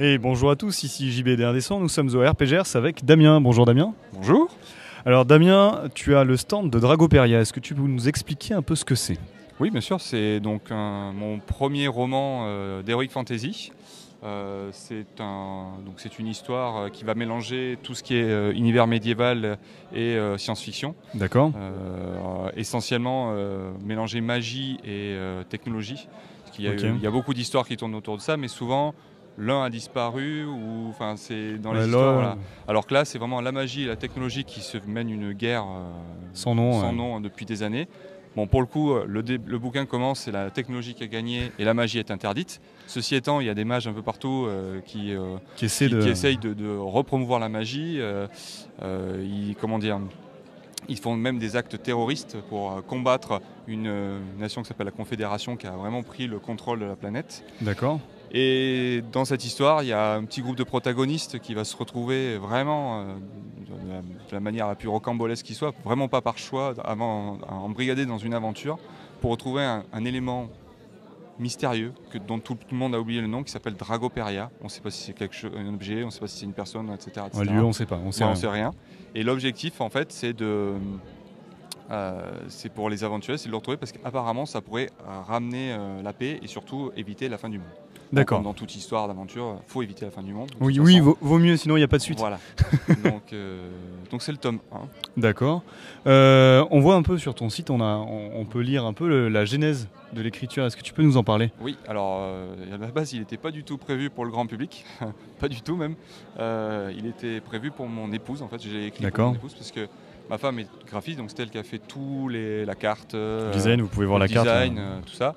Et bonjour à tous, ici JB Descend, nous sommes au RPGers avec Damien. Bonjour Damien. Bonjour. Alors Damien, tu as le stand de Dragoperia, est-ce que tu peux nous expliquer un peu ce que c'est? Oui, bien sûr, c'est donc mon premier roman d'Heroic Fantasy. C'est une histoire qui va mélanger tout ce qui est univers médiéval et science-fiction. D'accord. Essentiellement mélanger magie et technologie. Parce qu'il y a, Ok. il y a beaucoup d'histoires qui tournent autour de ça, mais souvent l'un a disparu ou c'est dans les Ouais, histoires. là, Voilà. Alors que là, c'est vraiment la magie et la technologie qui se mènent une guerre sans nom. sans nom depuis des années. Bon, pour le coup, le bouquin commence, c'est la technologie qui a gagné et la magie est interdite. Ceci étant, il y a des mages un peu partout qui essayent de repromouvoir la magie. Ils font même des actes terroristes pour combattre une nation qui s'appelle la Confédération, qui a vraiment pris le contrôle de la planète. D'accord. Et dans cette histoire, il y a un petit groupe de protagonistes qui va se retrouver vraiment, de la manière la plus rocambolesque qui soit, vraiment pas par choix, embrigadés dans une aventure pour retrouver un élément mystérieux dont tout le monde a oublié le nom, qui s'appelle Dragoperia. On ne sait pas si c'est un objet, on ne sait pas si c'est une personne, etc. Un lieu, on ne sait pas. On sait rien. Et l'objectif, en fait, c'est pour les aventuriers, c'est de le retrouver parce qu'apparemment, ça pourrait ramener la paix et surtout éviter la fin du monde. D'accord. Comme dans toute histoire d'aventure, il faut éviter la fin du monde. Oui, vaut mieux, sinon il n'y a pas de suite. Voilà. Donc c'est le tome 1. D'accord. On voit un peu sur ton site, on peut lire un peu la genèse de l'écriture. Est-ce que tu peux nous en parler? Oui, alors à la base, il n'était pas du tout prévu pour le grand public. Pas du tout même. Il était prévu pour mon épouse. En fait, j'ai écrit pour mon épouse parce que ma femme est graphiste, donc c'est elle qui a fait la carte. Le design, vous pouvez voir la carte. Le design, tout ça.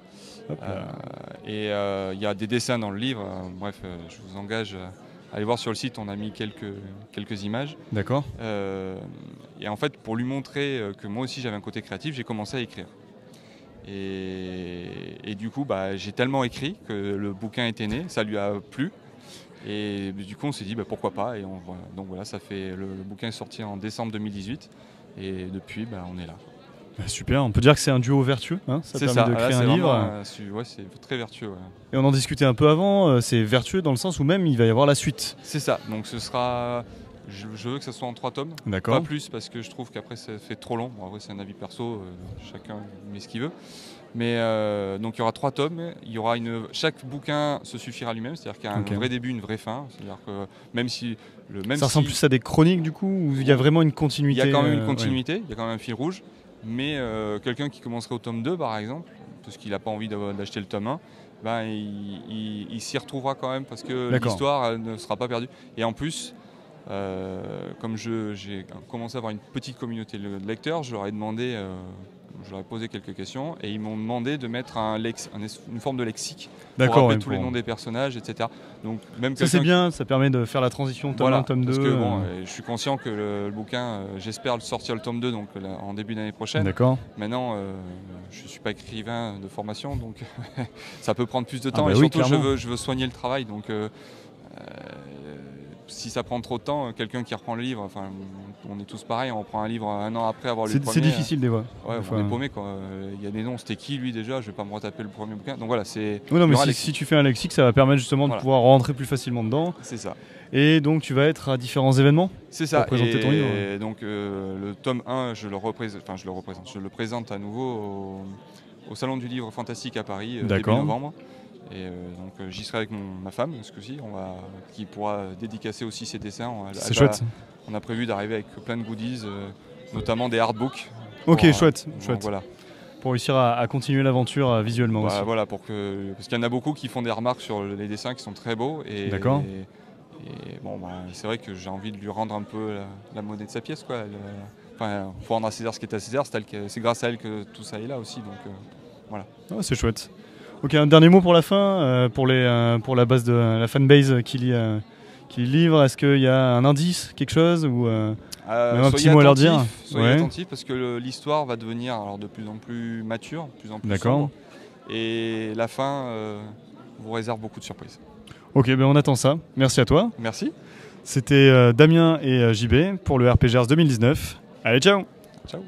Et il y a des dessins dans le livre. Bref, je vous engage à aller voir sur le site. On a mis quelques images. D'accord. Et en fait, pour lui montrer que moi aussi j'avais un côté créatif, j'ai commencé à écrire. Et du coup, j'ai tellement écrit que le bouquin était né. Ça lui a plu. Et du coup, on s'est dit pourquoi pas. Et donc voilà, le bouquin est sorti en décembre 2018. Et depuis, on est là. Super, on peut dire que c'est un duo vertueux, hein, ça permet de créer un livre. C'est très vertueux. Ouais. Et on en discutait un peu avant, c'est vertueux dans le sens où même il va y avoir la suite. C'est ça, donc ce sera... Je veux que ça soit en 3 tomes, pas plus parce que je trouve qu'après ça fait trop long. Bon, après c'est un avis perso, chacun met ce qu'il veut. Mais donc il y aura 3 tomes, chaque bouquin se suffira lui-même, c'est-à-dire qu'il y a un vrai début, une vraie fin. C'est-à-dire que ça ressemble plus à des chroniques du coup, où il y a vraiment une continuité. Il y a quand même une continuité, il y a quand même un fil rouge. Mais quelqu'un qui commencerait au tome 2 par exemple, parce qu'il n'a pas envie d'acheter le tome 1, il s'y retrouvera quand même parce que l'histoire ne sera pas perdue. Et en plus, comme j'ai commencé à avoir une petite communauté de lecteurs, je leur ai posé quelques questions et ils m'ont demandé de mettre une forme de lexique pour rappeler tous les noms des personnages, etc. Donc, même ça c'est bien, ça permet de faire la transition tome 1, tome 2. Parce que je suis conscient que le bouquin, j'espère sortir le tome 2 donc, en début d'année prochaine. D'accord. Maintenant, je ne suis pas écrivain de formation, donc ça peut prendre plus de temps. Et surtout, je veux soigner le travail. Donc, si ça prend trop de temps, quelqu'un qui reprend le livre, on est tous pareils, on reprend un livre un an après avoir lu le premier. C'est difficile des fois. Ouais, on est paumé quoi. Il y a des noms, c'était qui lui déjà? Je vais pas me retaper le premier bouquin. Donc voilà, c'est. Oui, non, mais si tu fais un lexique, ça va permettre justement de pouvoir rentrer plus facilement dedans. C'est ça. Et donc tu vas être à différents événements. C'est ça. Pour présenter ton livre. Et donc le tome 1, je le présente à nouveau au Salon du Livre Fantastique à Paris début novembre. Et donc j'y serai avec ma femme ce coup-ci, qui pourra dédicacer aussi ses dessins. C'est chouette. On a prévu d'arriver avec plein de goodies, notamment des artbooks. Ok, chouette. Voilà. Pour réussir à continuer l'aventure visuellement aussi. Voilà, parce qu'il y en a beaucoup qui font des remarques sur les dessins qui sont très beaux. D'accord. Et bon, c'est vrai que j'ai envie de lui rendre un peu la monnaie de sa pièce, quoi. Faut rendre à César ce qui est à César. C'est grâce à elle que tout ça est là aussi. Donc voilà. Oh, c'est chouette. Ok, un dernier mot pour la fin, pour la base de la fanbase qui lit le livre. Est-ce qu'il y a un indice, quelque chose ou même un petit mot à leur dire? Soyez attentifs parce que l'histoire va devenir de plus en plus mature, de plus en plus sombre. Et la fin vous réserve beaucoup de surprises. Ok, on attend ça. Merci à toi. Merci. C'était Damien et JB pour le RPGers 2019. Allez, ciao. Ciao.